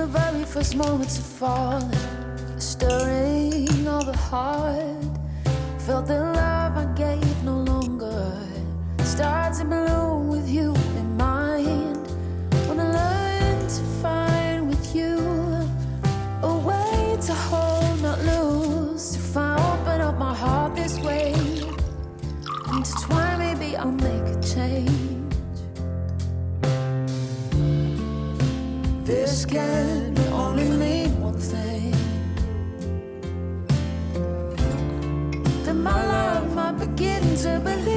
the very first moments of falling, stirring all the heart. Felt the love I gave no longer starts to bloom with you in mind. Wanna learn to find with you a way to hold, not lose. If I open up my heart this way, intertwine, maybe I'll make a change. This can only mean one thing, that my love might begin to believe